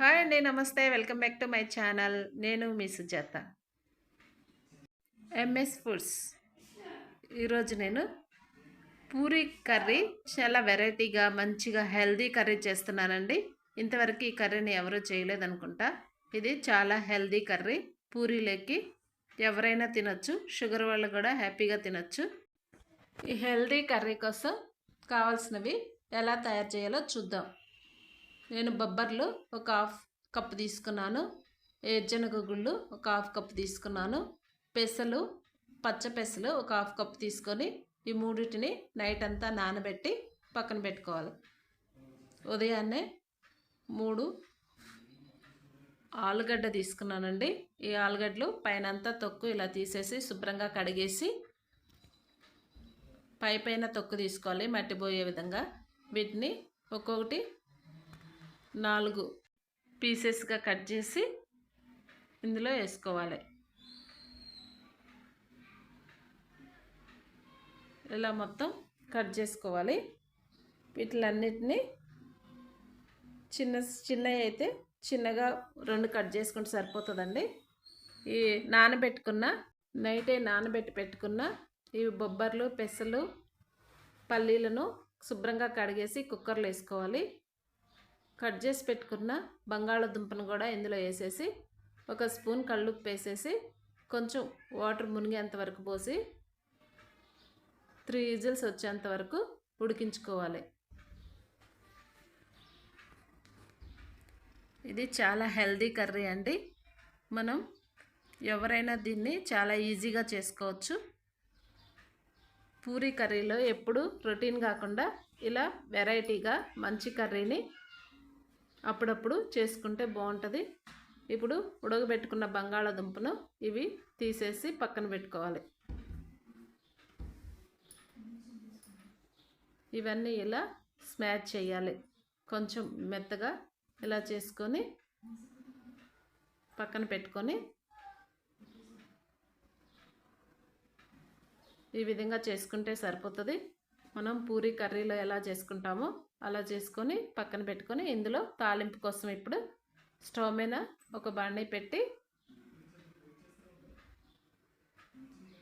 Hi అండి. నమస్తే. Welcome back to my channel. నేను మీ సుజాత. MS foods. ఈరోజు నేను పూరీ కర్రీ చాలా వెరైటీగా మంచిగా హెల్దీ కర్రీ చేస్తున్నానండి. ఇంతవరకు ఈ కర్రీని ఎవరూ చేయలేదనుకుంటా. ఇది చాలా హెల్దీ కర్రీ. పూరీలోకి ఎవరైనా తినొచ్చు. షుగర్ వాళ్ళు కూడా హ్యాపీగా తినొచ్చు. ఈ హెల్దీ కర్రీ కోసం కావాల్సినవి ఎలా తయారు చేయాలో చూద్దాం. నేను బొబ్బర్లు ఒక హాఫ్ కప్ తీసుకున్నాను. ఏరుశనగ గుళ్ళు ఒక హాఫ్ కప్ తీసుకున్నాను. పెసలు, పచ్చ పెసలు ఒక హాఫ్ కప్ తీసుకొని ఈ మూడింటిని నైట్ అంతా నానబెట్టి పక్కన పెట్టుకోవాలి. ఉదయాన్నే 3 ఆలుగడ్డ తీసుకున్నానండి. ఈ ఆలుగడ్డలు పైనంతా తొక్కు ఇలా తీసేసి శుభ్రంగా కడిగేసి పైన తొక్కు తీసుకోవాలి మట్టిపోయే విధంగా. వీటిని ఒక్కొక్కటి 4 పీసెస్గా కట్ చేసి ఇందులో వేసుకోవాలి. ఇలా మొత్తం కట్ చేసుకోవాలి. వీటిలన్నిటినీ చిన్నవి అయితే చిన్నగా 2 కట్ చేసుకుంటే సరిపోతుందండి. ఈ నైటే నానబెట్టి పెట్టుకున్న ఈ బొబ్బర్లు, పెసలు, పల్లీలను శుభ్రంగా కడిగేసి కుక్కర్లో వేసుకోవాలి. కట్ చేసి పెట్టుకున్న బంగాళదుంపను కూడా ఇందులో వేసేసి 1 స్పూన్ కల్లుప్పు వేసేసి కొంచెం వాటర్ మునిగేంత వరకు పోసి 3 విజిల్స్ వచ్చేంత వరకు ఉడికించుకోవాలి. ఇది చాలా హెల్దీ కర్రీ అండి. మనం ఎవరైనా దీన్ని చాలా ఈజీగా చేసుకోవచ్చు. పూరీ కర్రీలో ఎప్పుడు రొటీన్ కాకుండా ఇలా వెరైటీగా మంచి కర్రీని అప్పుడప్పుడు చేసుకుంటే బాగుంటుంది. ఇప్పుడు ఉడకబెట్టుకున్న బంగాళాదుంపను ఇవి తీసేసి పక్కన పెట్టుకోవాలి. ఇవన్నీ ఇలా స్మాష్ చేయాలి. కొంచెం మెత్తగా ఇలా చేసుకొని పక్కన పెట్టుకొని ఈ విధంగా చేసుకుంటే సరిపోతుంది. మనం పూరీ కర్రీలో ఎలా చేసుకుంటామో అలా చేసుకొని పక్కన పెట్టుకొని ఇందులో తాలింపు కోసం ఇప్పుడు స్టవ్ మీద ఒక బాండీ పెట్టి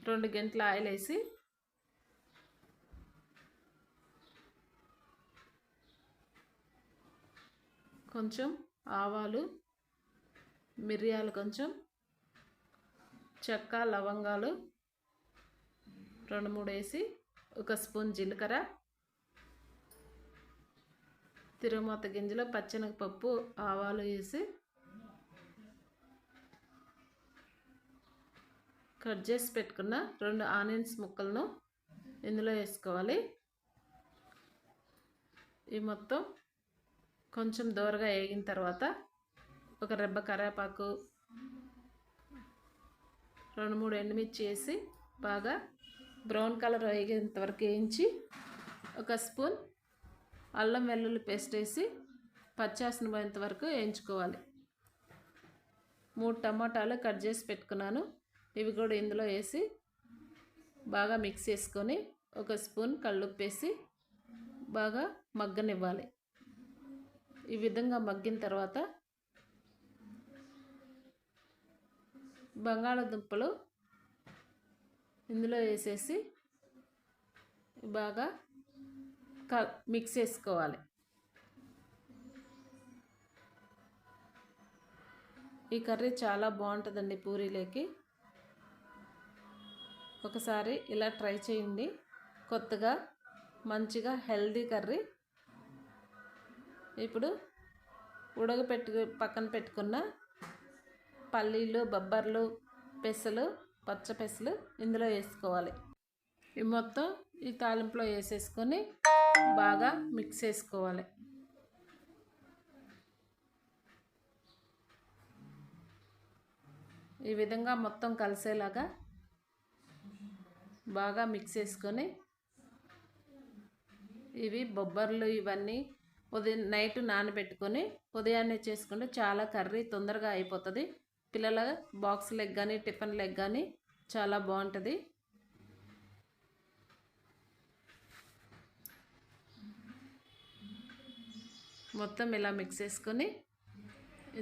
2 గంటల ఆయిల్ వేసి కొంచెం ఆవాలు, మిరియాలు, కొంచెం చెక్క, లవంగాలు 2-3 వేసి 1 స్పూన్ జీలకర్ర, తిరుమత గింజలు, పచ్చెనగపప్పు, ఆవాలు వేసి కట్ చేసి పెట్టుకున్న 2 ఆనియన్స్ ముక్కలను ఇందులో వేసుకోవాలి. ఈ మొత్తం కొంచెం దోరగా వేగిన తర్వాత 1 రెబ్బ కరివేపాకు, 2-3 ఎండుమిర్చి వేసి బాగా బ్రౌన్ కలర్ వేగేంత వరకు వేయించి 1 స్పూన్ అల్లం వెల్లుల్లి పేస్ట్ వేసి పచ్చివాసన పోయేంత వరకు వేయించుకోవాలి. 3 టమాటాలు కట్ చేసి పెట్టుకున్నాను. ఇవి కూడా ఇందులో వేసి బాగా మిక్స్ చేసుకొని 1 స్పూన్ కల్లుప్పు వేసి బాగా మగ్గనివ్వాలి. ఈ విధంగా మగ్గిన తర్వాత బంగాళాదుంపలు ఇందులో వేసేసి బాగా మిక్స్ చేసుకోవాలి. ఈ కర్రీ చాలా బాగుంటుందండి పూరీలోకి. ఒకసారి ఇలా ట్రై చేయండి. కొత్తగా మంచిగా హెల్దీ కర్రీ. ఇప్పుడు పక్కన పెట్టుకున్న పల్లీలు, బొబ్బర్లు, పెసలు, పచ్చ పెసలు ఇందులో వేసుకోవాలి. ఈ మొత్తం ఈ తాలింపులో వేసేసుకొని బాగా మిక్స్ చేసుకోవాలి. ఈ విధంగా మొత్తం కలిసేలాగా బాగా మిక్స్ చేసుకొని ఇవి బొబ్బర్లు ఇవన్నీ నైట్ నానబెట్టుకొని ఉదయాన్నే చేసుకుంటే చాలా కర్రీ తొందరగా అయిపోతుంది. పిల్లల బాక్స్లకు కానీ టిఫిన్లకు కానీ చాలా బాగుంటుంది. మొత్తం ఇలా మిక్స్ చేసుకొని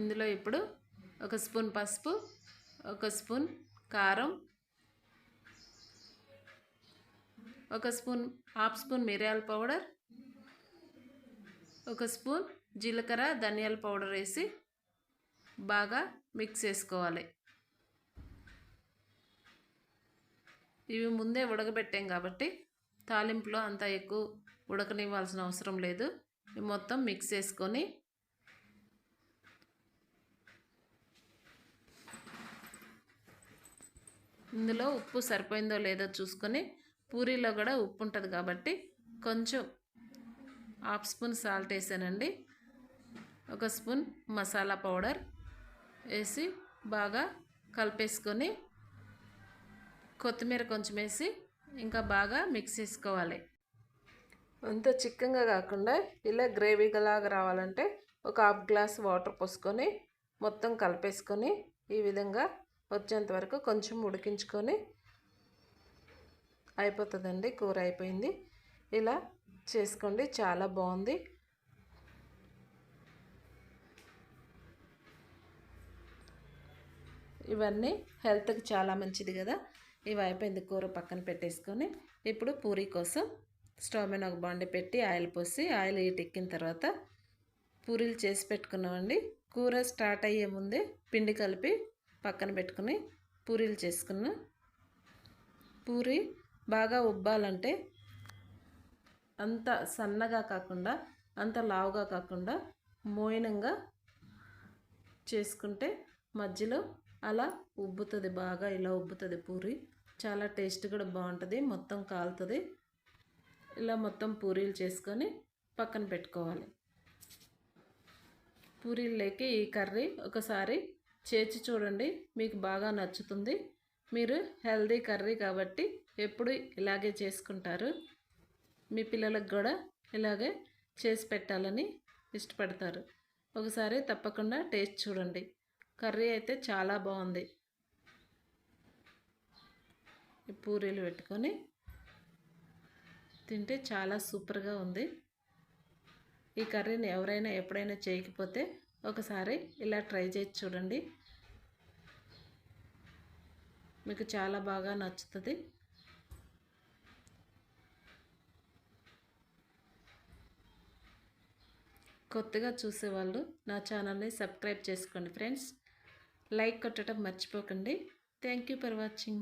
ఇందులో ఇప్పుడు 1 స్పూన్ పసుపు, 1 స్పూన్ కారం, 1 స్పూన్ హాఫ్ స్పూన్ మిరియాల పౌడర్, 1 స్పూన్ జీలకర్ర ధనియాల పౌడర్ వేసి బాగా మిక్స్ చేసుకోవాలి. ఇవి ముందే ఉడకబెట్టాం కాబట్టి తాలింపులో అంత ఎక్కువ ఉడకనివ్వాల్సిన అవసరం లేదు. ఇవి మొత్తం మిక్స్ చేసుకొని ఇందులో ఉప్పు సరిపోయిందో లేదో చూసుకొని, పూరీలో కూడా ఉప్పు ఉంటుంది కాబట్టి కొంచెం హాఫ్ స్పూన్ సాల్ట్ వేసానండి. 1 స్పూన్ మసాలా పౌడర్ వేసి బాగా కలిపేసుకొని కొత్తిమీర కొంచెం వేసి ఇంకా బాగా మిక్స్ చేసుకోవాలి. అంత చిక్కగా కాకుండా ఇలా గ్రేవీలాగా రావాలంటే ఒక హాఫ్ గ్లాస్ వాటర్ పోసుకొని మొత్తం కలిపేసుకొని ఈ విధంగా వచ్చేంత వరకు కొంచెం ఉడికించుకొని అయిపోతుందండి. కూర అయిపోయింది. ఇలా చేసుకోండి, చాలా బాగుంది. ఇవన్నీ హెల్త్కి చాలా మంచిది కదా. ఇవి అయిపోయింది. కూర పక్కన పెట్టేసుకొని ఇప్పుడు పూరీ కోసం స్టవ్ మీద ఒక బాండి పెట్టి ఆయిల్ పోసి ఆయిల్ హీట్ ఎక్కిన తర్వాత పూరీలు చేసి పెట్టుకున్నామండి. కూర స్టార్ట్ అయ్యే ముందే పిండి కలిపి పక్కన పెట్టుకుని పూరీలు చేసుకున్నాం. పూరి బాగా ఉబ్బాలంటే అంత సన్నగా కాకుండా అంత లావుగా కాకుండా మోయినంగా చేసుకుంటే మధ్యలో అలా ఉబ్బుతుంది. బాగా ఇలా ఉబ్బుతుంది పూరి. చాలా టేస్ట్ కూడా బాగుంటుంది. మొత్తం కాలుతుంది. ఇలా మొత్తం పూరీలు చేసుకొని పక్కన పెట్టుకోవాలి. పూరీల్లోకి ఈ కర్రీ ఒకసారి చేసి చూడండి, మీకు బాగా నచ్చుతుంది. మీరు హెల్దీ కర్రీ కాబట్టి ఎప్పుడు ఇలాగే చేసుకుంటారు. మీ పిల్లలకు కూడా ఇలాగే చేసి పెట్టాలని ఇష్టపడతారు. ఒకసారి తప్పకుండా టేస్ట్ చూడండి. కర్రీ అయితే చాలా బాగుంది. ఈ పూరీలు పెట్టుకొని తింటే చాలా సూపర్గా ఉంది. ఈ కర్రీని ఎవరైనా ఎప్పుడైనా చేయకపోతే ఒకసారి ఇలా ట్రై చేసి చూడండి, మీకు చాలా బాగా నచ్చుతుంది. కొత్తగా చూసేవాళ్ళు నా ఛానల్ని సబ్స్క్రైబ్ చేసుకోండి ఫ్రెండ్స్. లైక్ కొట్టడం మర్చిపోకండి. Thank you for watching.